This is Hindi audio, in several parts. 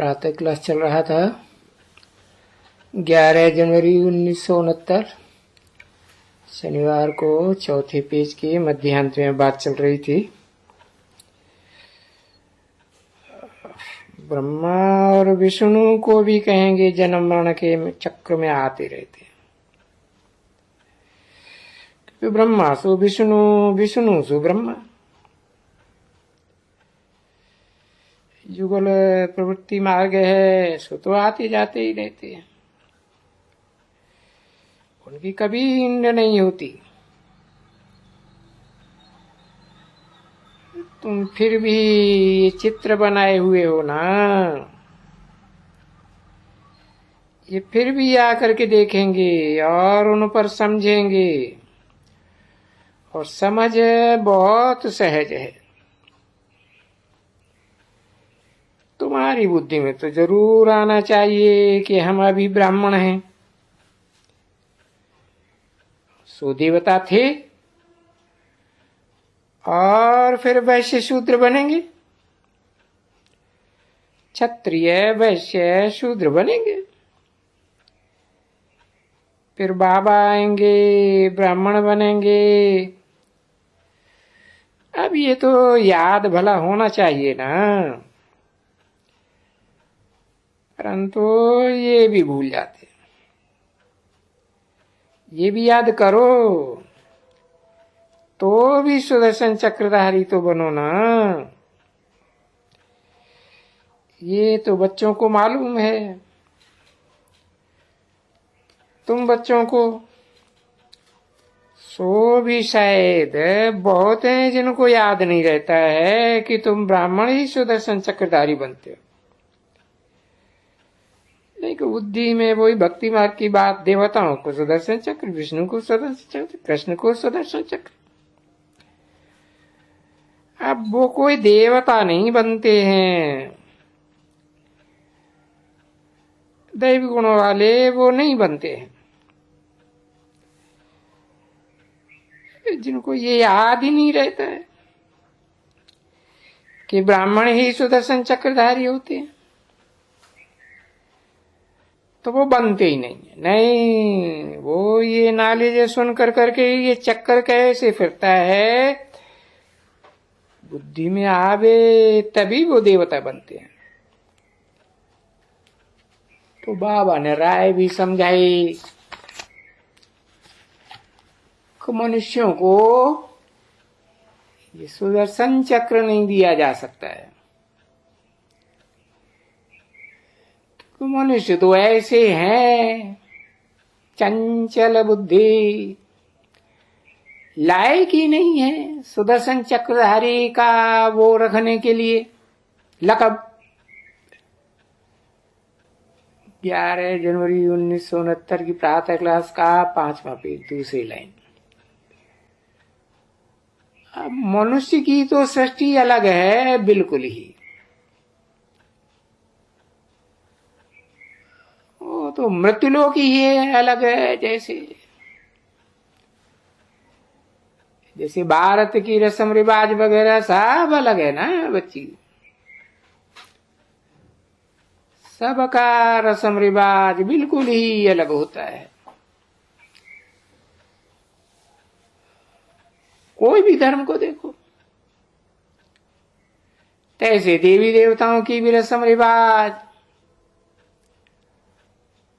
प्रातः क्लास चल रहा था। 11 जनवरी 1969 शनिवार को चौथे पेज के मध्यांत में बात चल रही थी। ब्रह्मा और विष्णु को भी कहेंगे जन्म मरण के चक्र में आते रहते हैं। ब्रह्मा सो विष्णु, विष्णु सो ब्रह्मा, युगल प्रवृत्ति मार्ग है सो तो आते जाते ही रहते हैं। उनकी कभी इंड नहीं होती। तुम फिर भी ये चित्र बनाए हुए हो ना, ये फिर भी आकर के देखेंगे और उन पर समझेंगे। और समझ बहुत सहज है। तुम्हारी बुद्धि में तो जरूर आना चाहिए कि हम अभी ब्राह्मण हैं, सो देवता थे और फिर वैश्य शूद्र बनेंगे, क्षत्रिय वैश्य शूद्र बनेंगे। फिर बाबा आएंगे, ब्राह्मण बनेंगे। अब ये तो याद भला होना चाहिए ना, परंतु ये भी भूल जाते। ये भी याद करो तो भी सुदर्शन चक्रधारी तो बनो ना। ये तो बच्चों को मालूम है। तुम बच्चों को सो भी शायद बहुत हैं जिनको याद नहीं रहता है कि तुम ब्राह्मण ही सुदर्शन चक्रधारी बनते हो। लेकिन बुद्धि में वही भक्ति मार्ग की बात, देवताओं को सुदर्शन चक्र, विष्णु को सुदर्शन चक्र, कृष्ण को सुदर्शन चक्र। अब वो कोई देवता नहीं बनते हैं, दैवी गुणों वाले वो नहीं बनते हैं। जिनको ये याद ही नहीं रहता है कि ब्राह्मण ही सुदर्शन चक्रधारी होते हैं, तो वो बनते ही नहीं है। नहीं, वो ये नॉलेज सुन कर करके ये चक्कर कैसे फिरता है, बुद्धि में आवे तभी वो देवता बनते हैं। तो बाबा ने राय भी समझाई कि मनुष्यों को ये सुदर्शन चक्र नहीं दिया जा सकता है। तो मनुष्य तो ऐसे हैं, चंचल बुद्धि, लायक ही नहीं है सुदर्शन चक्रधारी का वो रखने के लिए लकब। 11 जनवरी 1969 की प्रातः क्लास का 5वां पेज, दूसरी लाइन। अब मनुष्य की तो सृष्टि अलग है बिल्कुल ही। वो तो मृत्युलोक ही है, अलग है। जैसे भारत की रस्म रिवाज वगैरह सब अलग है ना बच्ची। सबका रस्म रिवाज बिल्कुल ही अलग होता है। कोई भी धर्म को देखो, तैसे देवी देवताओं की भी रस्म रिवाज,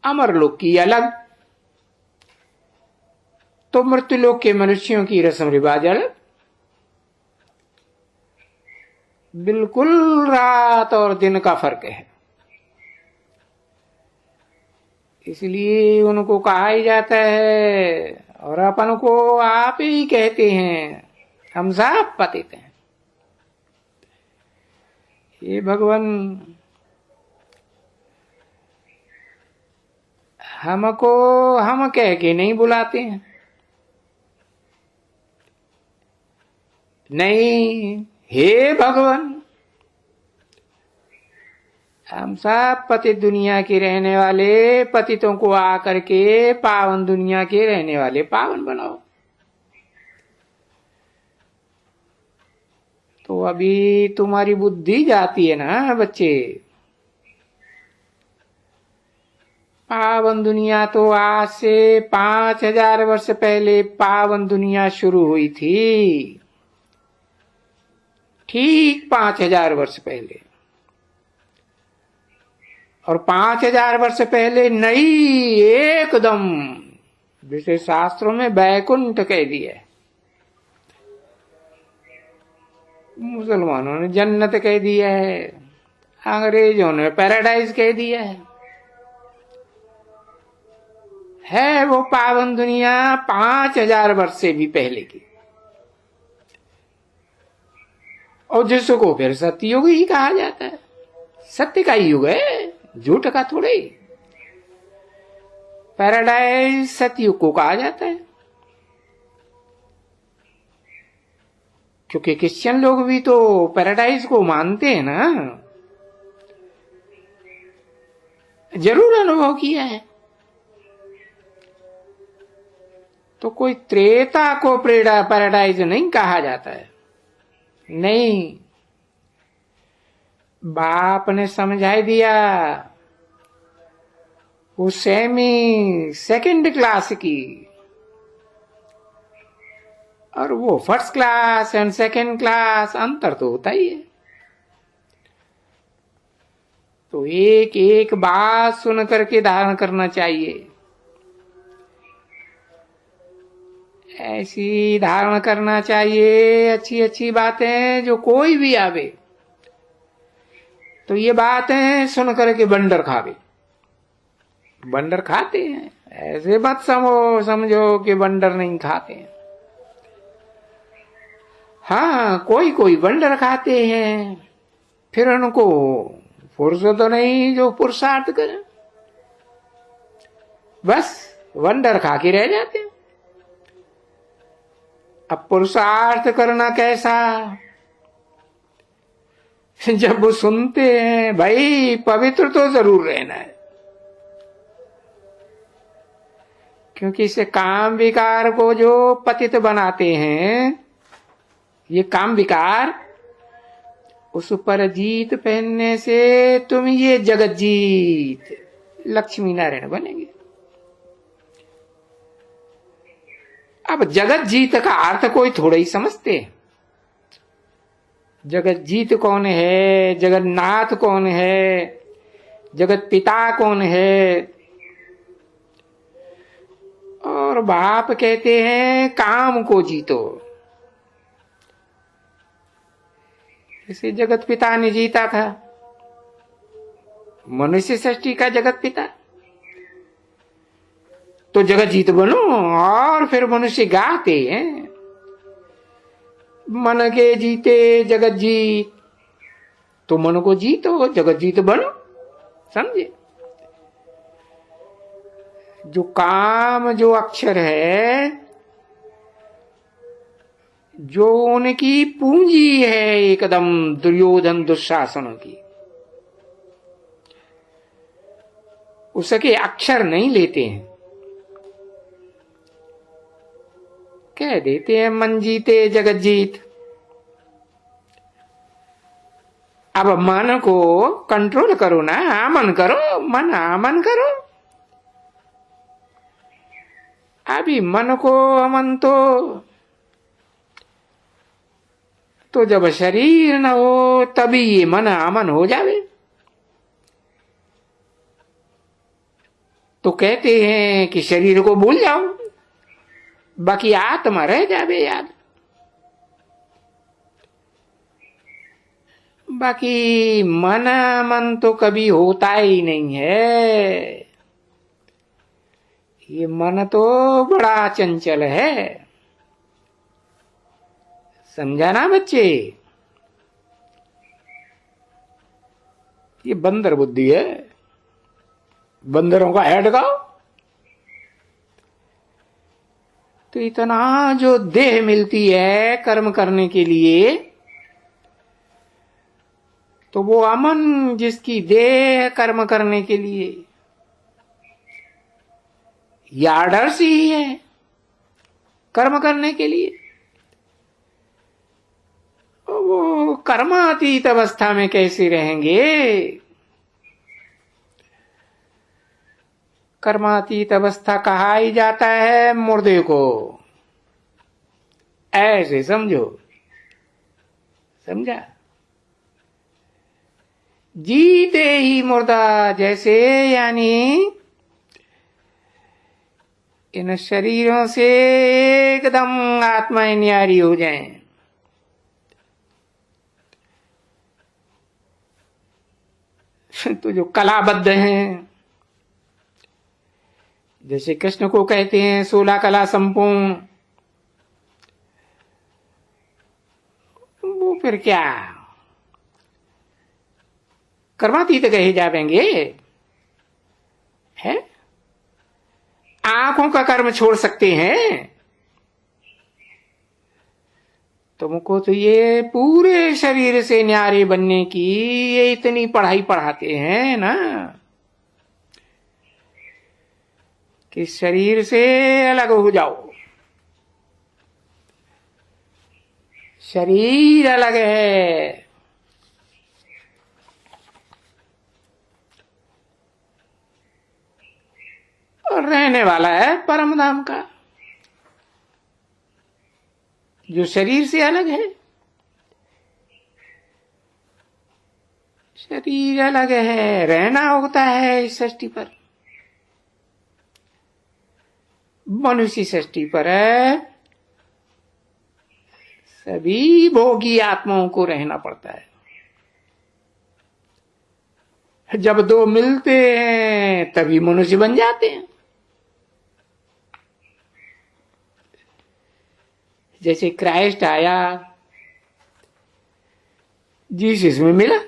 अमरलोक की अलग, तो मृत्युलोक के मनुष्यों की रस्म रिवाज अलग। बिल्कुल रात और दिन का फर्क है। इसलिए उनको कहा ही जाता है, और अपन को आप ही कहते हैं, हम साफ पतित हैं। ये भगवान हमको हम कह के नहीं बुलाते हैं। नहीं, हे भगवान, हम सब पतित दुनिया के रहने वाले पतितों को आकर के पावन दुनिया के रहने वाले पावन बनाओ। तो अभी तुम्हारी बुद्धि जाती है ना बच्चे। पावन दुनिया तो आज से 5000 वर्ष पहले पावन दुनिया शुरू हुई थी, ठीक 5000 वर्ष पहले। और 5000 वर्ष पहले नई एकदम, जिसे शास्त्रों में वैकुंठ कह दिया है, मुसलमानों ने जन्नत कह दिया है, अंग्रेजों ने पैराडाइज कह दिया है वो पावन दुनिया 5000 वर्ष से भी पहले की। और जिसको फिर सत्ययुग ही कहा जाता है। सत्य का ही युग है, झूठ का थोड़े। पैराडाइज सत्ययुग को कहा जाता है, क्योंकि क्रिश्चियन लोग भी तो पैराडाइज को मानते हैं ना, जरूर अनुभव किया है। तो कोई त्रेता को पैराडाइज नहीं कहा जाता है, नहीं। बाप ने समझा दिया वो सेमी सेकंड क्लास की, और वो first class and second class, अंतर तो होता ही है। तो एक एक बात सुन करके धारण करना चाहिए। ऐसी धारण करना चाहिए अच्छी अच्छी बातें, जो कोई भी आवे तो ये बातें सुन करके बंदर खावे। बंदर खाते हैं, ऐसे मत समझो कि बंदर नहीं खाते हैं। हाँ, कोई कोई बंदर खाते हैं, फिर उनको फुर्सत तो नहीं जो पुरुषार्थ करे, बस बंदर खा के रह जाते हैं। अब पुरुषार्थ करना कैसा? जब वो सुनते हैं भाई पवित्र तो जरूर रहना है, क्योंकि इसे काम विकार को जो पतित बनाते हैं, ये काम विकार, उस पर जीत पहनने से तुम ये जगत जीत लक्ष्मी नारायण बनेंगे। अब जगत जीत का अर्थ कोई थोड़ा ही समझते हैं। जगत जीत कौन है, जगन्नाथ कौन है, जगत पिता कौन है? और बाप कहते हैं काम को जीतो। इसे जगत पिता ने जीता था, मनुष्य सृष्टि का जगत पिता। तो जगत जीत बनो। और फिर मनुष्य गाते हैं मन के जीते जगत जीत, तो मन को जीतो, जगत जीत बनो। समझे? जो काम जो अक्षर है, जो उनकी पूंजी है एकदम दुर्योधन दुशासन की, उसके अक्षर नहीं लेते हैं, कह देते हैं मन जीते जगत जीत। अब मन को कंट्रोल करो ना, आमन करो, मन आमन करो। अभी मन को अमन तो जब शरीर न हो तभी ये मन अमन हो जावे। तो कहते हैं कि शरीर को भूल जाओ, बाकी आत्मा रह जावे याद। बाकी मन तो कभी होता ही नहीं है। ये मन तो बड़ा चंचल है, समझा ना बच्चे? ये बंदर बुद्धि है, बंदरों का हेड गाओ। तो इतना जो देह मिलती है कर्म करने के लिए, तो वो अमन जिसकी देह कर्म करने के लिए, ये आदर्श ही है कर्म करने के लिए। वो कर्मातीत अवस्था में कैसे रहेंगे? कर्मातीत अवस्था कहा ही जाता है मुर्दे को। ऐसे समझो, समझा? जीते ही मुर्दा जैसे, यानी इन शरीरों से एकदम आत्माएं न्यारी हो जाएं। तो जो कलाबद्ध हैं, जैसे कृष्ण को कहते हैं 16 कला संपूर्ण, वो फिर क्या कर्मातीत कहे जावेंगे? है आंखों का कर्म छोड़ सकते हैं, तुमको तो ये पूरे शरीर से न्यारे बनने की ये इतनी पढ़ाई पढ़ाते हैं ना, कि शरीर से अलग हो जाओ। शरीर अलग है, और रहने वाला है परम धाम का, जो शरीर से अलग है। शरीर अलग है, रहना होता है इस सृष्टि पर, मनुष्य सृष्टि पर है, सभी भोगी आत्माओं को रहना पड़ता है। जब दो मिलते हैं तभी मनुष्य बन जाते हैं। जैसे क्राइस्ट आया, जीसस में मिला,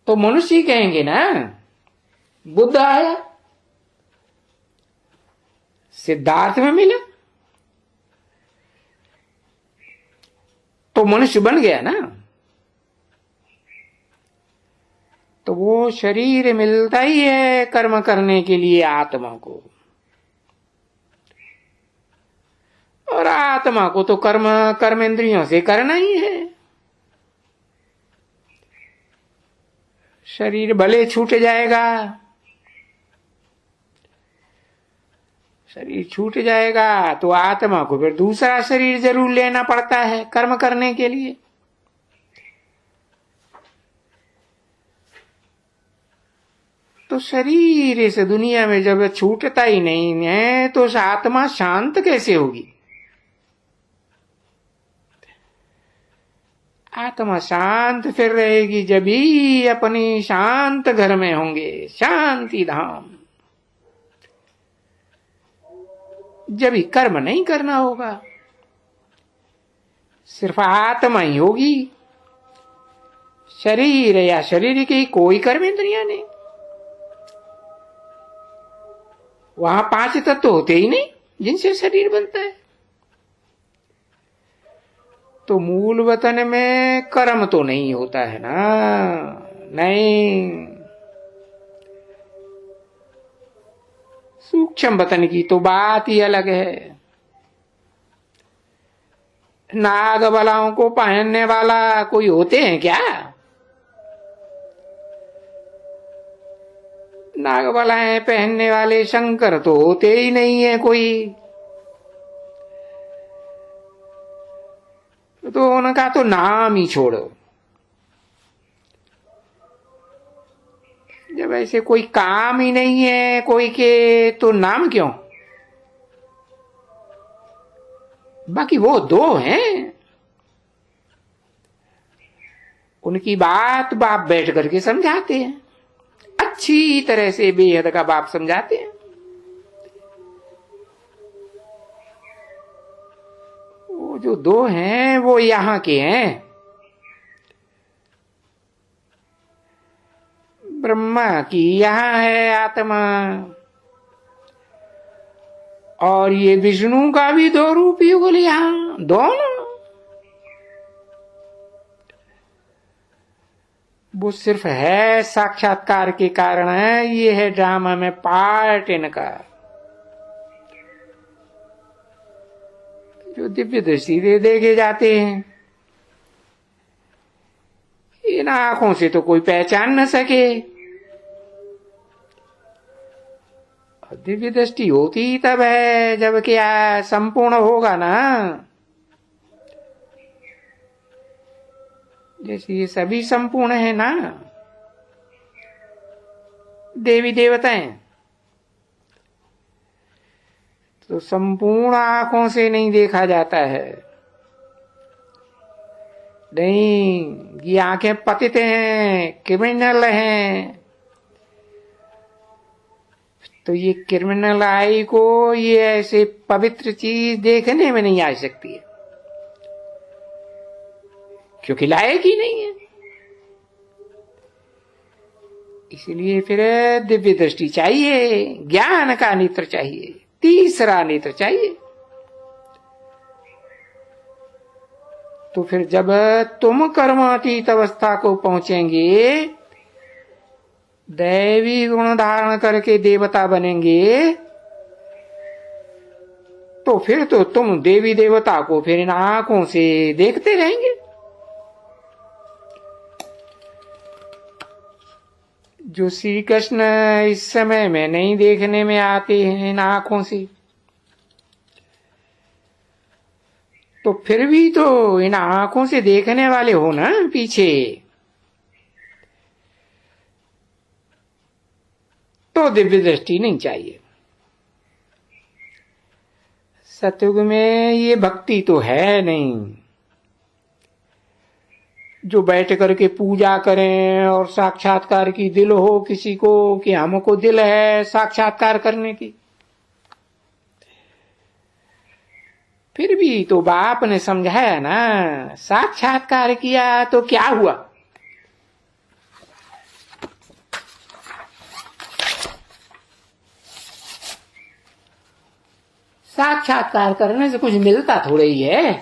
तो मनुष्य कहेंगे ना। बुद्ध आया, सिद्धार्थ में मिला, तो मनुष्य बन गया ना। तो वो शरीर मिलता ही है कर्म करने के लिए आत्मा को, और आत्मा को तो कर्म इंद्रियों से करना ही है। शरीर भले छूट जाएगा, शरीर छूट जाएगा तो आत्मा को फिर दूसरा शरीर जरूर लेना पड़ता है कर्म करने के लिए। तो शरीर इस दुनिया में जब छूटता ही नहीं है तो आत्मा शांत कैसे होगी? आत्मा शांत फिर रहेगी जब ही अपनी शांत घर में होंगे, शांति धाम। जब ही कर्म नहीं करना होगा, सिर्फ आत्मा ही होगी, शरीर या शरीर की कोई कर्म इंद्रियां नहीं। वहां 5 तत्व होते ही नहीं जिनसे शरीर बनता है। तो मूल वतन में कर्म तो नहीं होता है ना, नहीं। सूक्ष्म वतन की तो बात ही अलग है। नागबलाओं को पहनने वाला कोई होते हैं क्या? नागबलाएं पहनने वाले शंकर तो होते ही नहीं है कोई। तो उनका तो नाम ही छोड़ो। जब ऐसे कोई काम ही नहीं है कोई के, तो नाम क्यों? बाकी वो 2 हैं, उनकी बात बाप बैठ करके समझाते हैं, अच्छी तरह से बेहद का बाप समझाते हैं। वो जो 2 हैं वो यहां के हैं। ब्रह्मा की यहां है आत्मा, और ये विष्णु का भी 2 रूप युगल यहां, दोनों। वो सिर्फ है साक्षात्कार के कारण है, ये है ड्रामा में पार्ट इनका। जो दिव्य दृष्टि दे देखे जाते हैं, इन आंखों से तो कोई पहचान न सके। दिव्य दृष्टि होती ही तब है जब क्या संपूर्ण होगा ना। जैसे ये सभी संपूर्ण है ना, देवी देवताएं, तो संपूर्ण आंखों से नहीं देखा जाता है। नहीं, ये आंखें पतित हैं, क्रिमिनल हैं। तो ये क्रिमिनल आई को ये ऐसे पवित्र चीज देखने में नहीं आ सकती है, क्योंकि लायक ही नहीं है। इसलिए फिर दिव्य दृष्टि चाहिए, ज्ञान का नेत्र चाहिए, तीसरा नेत्र चाहिए। तो फिर जब तुम कर्मातीत अवस्था को पहुंचेंगे, दैवी गुण धारण करके देवता बनेंगे, तो फिर तो तुम देवी देवता को फिर इन आंखों से देखते रहेंगे। जो श्री कृष्ण इस समय में नहीं देखने में आते हैं इन आंखों से, तो फिर भी तो इन आंखों से देखने वाले हो ना पीछे। तो दिव्य दृष्टि नहीं चाहिए। सतयुग में ये भक्ति तो है नहीं, जो बैठ करके पूजा करें और साक्षात्कार की दिल हो किसी को कि हमको दिल है साक्षात्कार करने की। फिर भी तो बाप ने समझाया ना, साक्षात्कार किया तो क्या हुआ। साक्षात्कार करने से कुछ मिलता थोड़े ही है।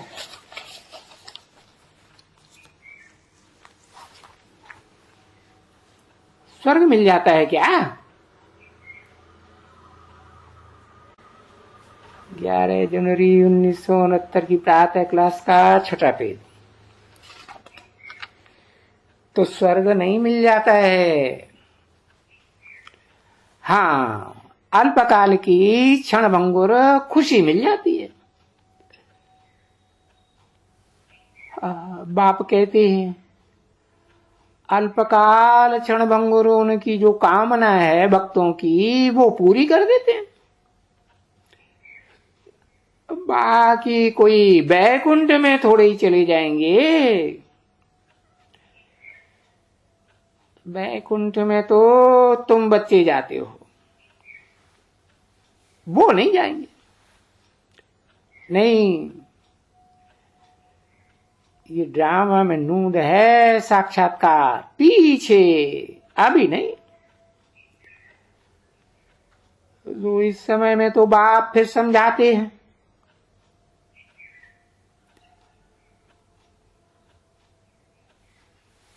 स्वर्ग मिल जाता है क्या। 11 जनवरी 1969 की प्रातः क्लास का 6वां पेज। तो स्वर्ग नहीं मिल जाता है। हाँ, अल्पकाल की क्षण भंगुर खुशी मिल जाती है। बाप कहते हैं अल्पकाल क्षण भंगुर उनकी जो कामना है भक्तों की वो पूरी कर देते हैं। बाकी कोई बैकुंठ में थोड़े ही चले जाएंगे। बैकुंठ में तो तुम बच्चे जाते हो, वो नहीं जाएंगे। नहीं, ये ड्रामा में नूंद है साक्षात्कार पीछे, अभी नहीं। तो इस समय में तो बाप फिर समझाते हैं।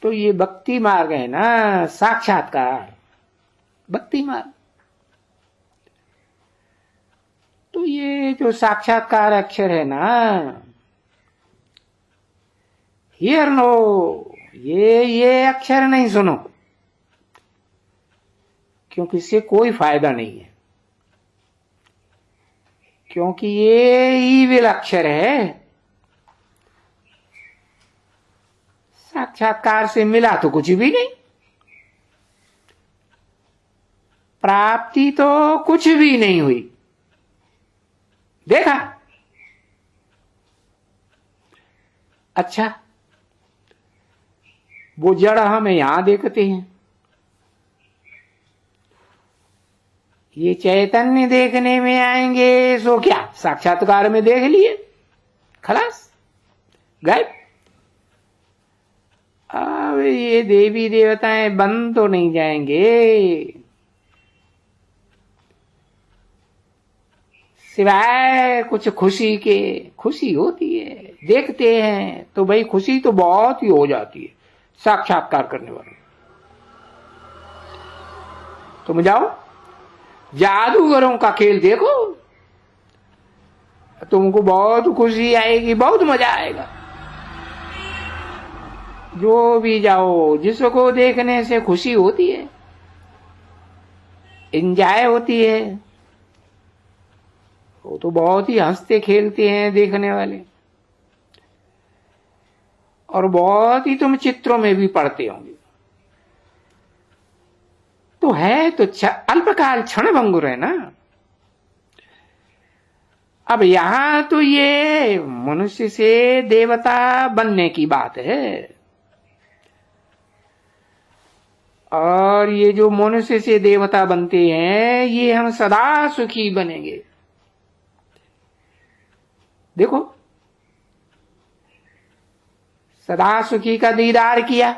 तो ये भक्ति मार्ग है ना, साक्षात्कार भक्ति मार्ग। तो ये जो साक्षात्कार अक्षर है ना, हियर नो, ये अक्षर नहीं सुनो, क्योंकि इससे कोई फायदा नहीं है। क्योंकि ये ईविल अक्षर है। साक्षात्कार से मिला तो कुछ भी नहीं, प्राप्ति तो कुछ भी नहीं हुई। देखा? अच्छा, वो जड़ हमें यहां देखते हैं, ये चैतन्य देखने में आएंगे सो क्या साक्षात्कार में देख लिए, खलास, गायब। अब ये देवी देवताएं बन तो नहीं जाएंगे, सिवाय कुछ खुशी के। खुशी होती है, देखते हैं तो भाई खुशी तो बहुत ही हो जाती है साक्षात्कार करने वाले। तुम जाओ जादूगरों का खेल देखो, तुमको बहुत खुशी आएगी, बहुत मजा आएगा। जो भी जाओ, जिसको देखने से खुशी होती है, एंजॉय होती है, वो तो बहुत ही हंसते खेलते हैं देखने वाले। और बहुत ही तुम चित्रों में भी पढ़ते होंगे। तो है तो अल्पकाल क्षण भंगुर है ना। अब यहां तो ये मनुष्य से देवता बनने की बात है, और ये जो मनुष्य से देवता बनते हैं ये हम सदा सुखी बनेंगे। देखो, सदा सुखी का दीदार किया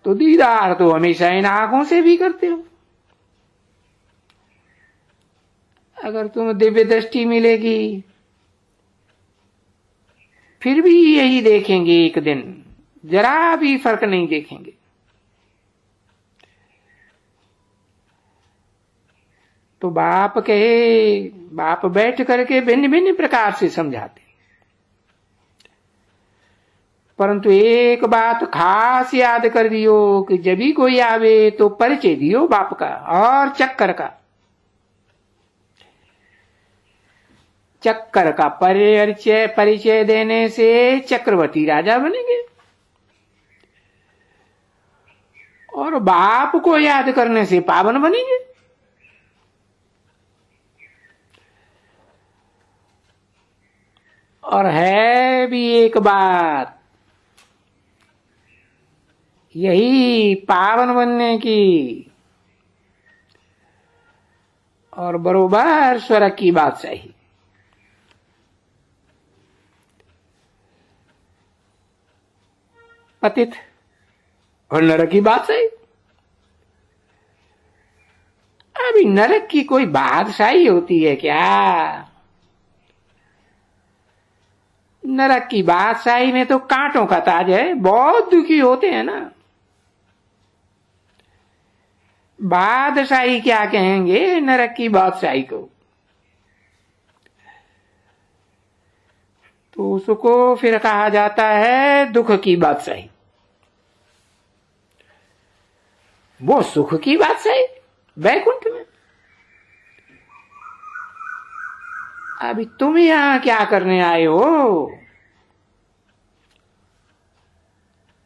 तो दीदार तो हमेशा इन आंखों से भी करते हो। अगर तुम दिव्य दृष्टि मिलेगी फिर भी यही देखेंगे, एक दिन जरा भी फर्क नहीं देखेंगे। तो बाप कहे, बाप बैठ करके भिन्न भिन्न प्रकार से समझाते, परंतु एक बात खास याद कर दियो कि जब भी कोई आवे तो परिचय दियो बाप का और चक्कर का। चक्कर का परिचय देने से चक्रवर्ती राजा बनेंगे, और बाप को याद करने से पावन बनेंगे। और है भी एक बात, यही पावन बनने की और बरोबर स्वर्ग की बात सही। पतित और नरक की बात सही। अभी नरक की कोई बादशाही होती है क्या? नरक की बादशाही में तो कांटों का ताज है, बहुत दुखी होते हैं ना। बादशाही क्या कहेंगे नरक की बादशाही को? तो उसको फिर कहा जाता है दुख की बादशाही। वो सुख की बादशाही वैकुंठ में। अभी तुम यहां क्या करने आए हो?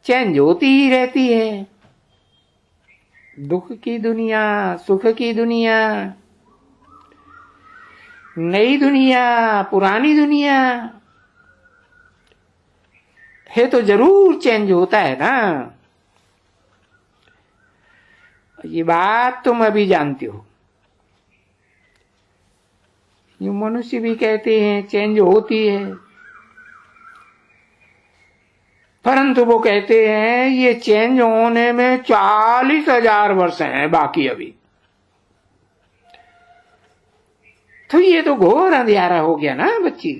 चेंज होती ही रहती है, दुख की दुनिया, सुख की दुनिया, नई दुनिया, पुरानी दुनिया है, तो जरूर चेंज होता है ना। ये बात तुम अभी जानते हो। ये मनुष्य भी कहते हैं चेंज होती है, परंतु वो कहते हैं ये चेंज होने में 40,000 वर्ष हैं बाकी अभी। तो ये तो घोर अंधियारा हो गया ना बच्ची,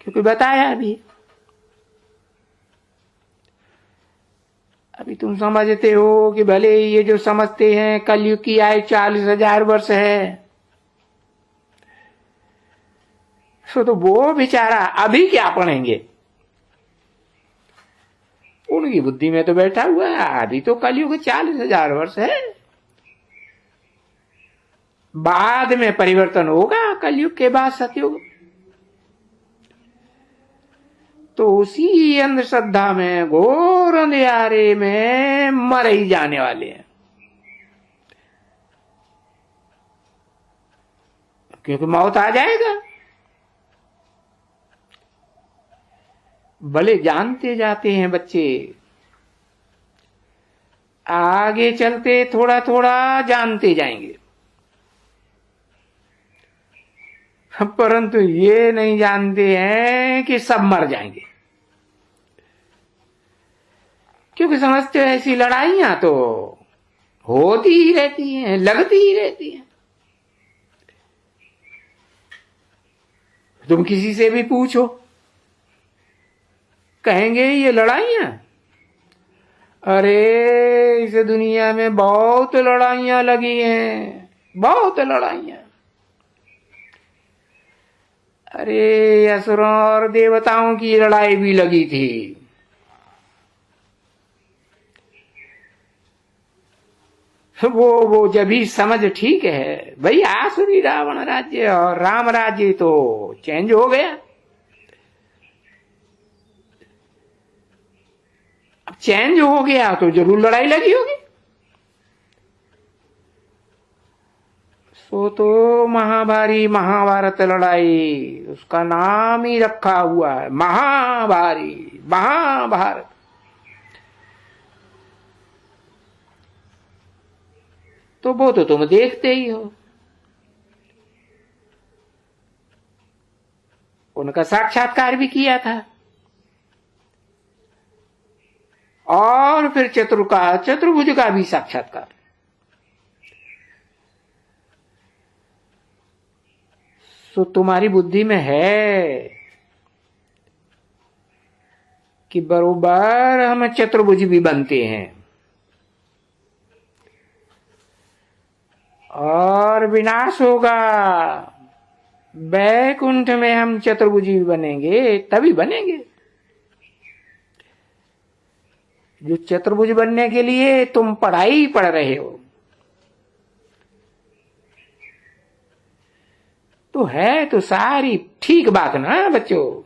क्योंकि बताया अभी तुम समझते हो कि भले ये जो समझते हैं कलयुग की आयु 40,000 वर्ष है, तो वो बेचारा अभी क्या पढ़ेंगे? उनकी बुद्धि में तो बैठा हुआ है अभी तो कलयुग 40,000 वर्ष है, बाद में परिवर्तन होगा कलयुग के बाद सतयुग। तो उसी अंधश्रद्धा में, घोर अंधियारे में मर ही जाने वाले हैं, क्योंकि मौत आ जाएगा। भले जानते जाते हैं बच्चे, आगे चलते थोड़ा थोड़ा जानते जाएंगे, परंतु ये नहीं जानते हैं कि सब मर जाएंगे, क्योंकि समझते हो ऐसी लड़ाइयां तो होती ही रहती हैं, लगती ही रहती हैं। तुम किसी से भी पूछो, कहेंगे ये लड़ाइयां, अरे इस दुनिया में बहुत लड़ाइयां लगी हैं, बहुत लड़ाइयां। अरे असुरों और देवताओं की लड़ाई भी लगी थी। वो जब भी समझ ठीक है भाई, आसुरी रावण राज्य और राम राज्य तो चेंज हो गया। अब चेंज हो गया तो जरूर लड़ाई लगी होगी। सो तो महाभारी महाभारत लड़ाई उसका नाम ही रखा हुआ है, महाभारी महाभारत। तो वो तो तुम देखते ही हो, उनका साक्षात्कार भी किया था। और फिर चतुर्भुज का भी साक्षात्कार। तो तुम्हारी बुद्धि में है कि बरोबर हम चतुर्भुज भी बनते हैं और विनाश होगा, वैकुंठ में हम चतुर्भुजी बनेंगे, तभी बनेंगे। जो चतुर्भुज बनने के लिए तुम पढ़ाई पढ़ रहे हो, तो है तो सारी ठीक बात ना बच्चों,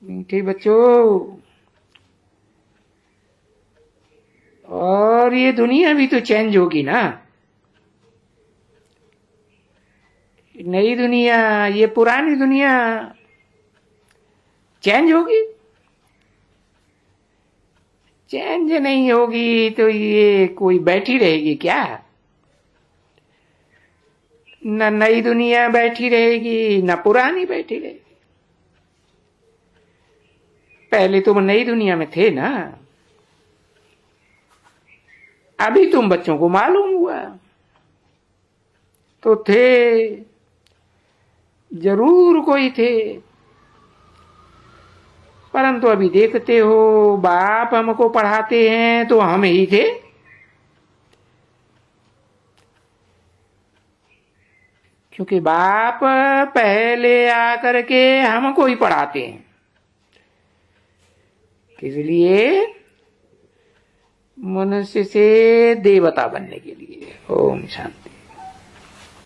मीठे बच्चों। और ये दुनिया भी तो चेंज होगी ना, नई दुनिया, ये पुरानी दुनिया चेंज होगी। चेंज नहीं होगी तो ये कोई बैठी रहेगी क्या? न नई दुनिया बैठी रहेगी न पुरानी बैठी रहेगी। पहले तुम नई दुनिया में थे ना, अभी तुम बच्चों को मालूम हुआ तो थे, जरूर कोई थे, परंतु अभी देखते हो बाप हमको पढ़ाते हैं तो हम ही थे। क्योंकि बाप पहले आकर के हमको ही पढ़ाते हैं, इसलिए मनुष्य से देवता बनने के लिए। ओम शांति।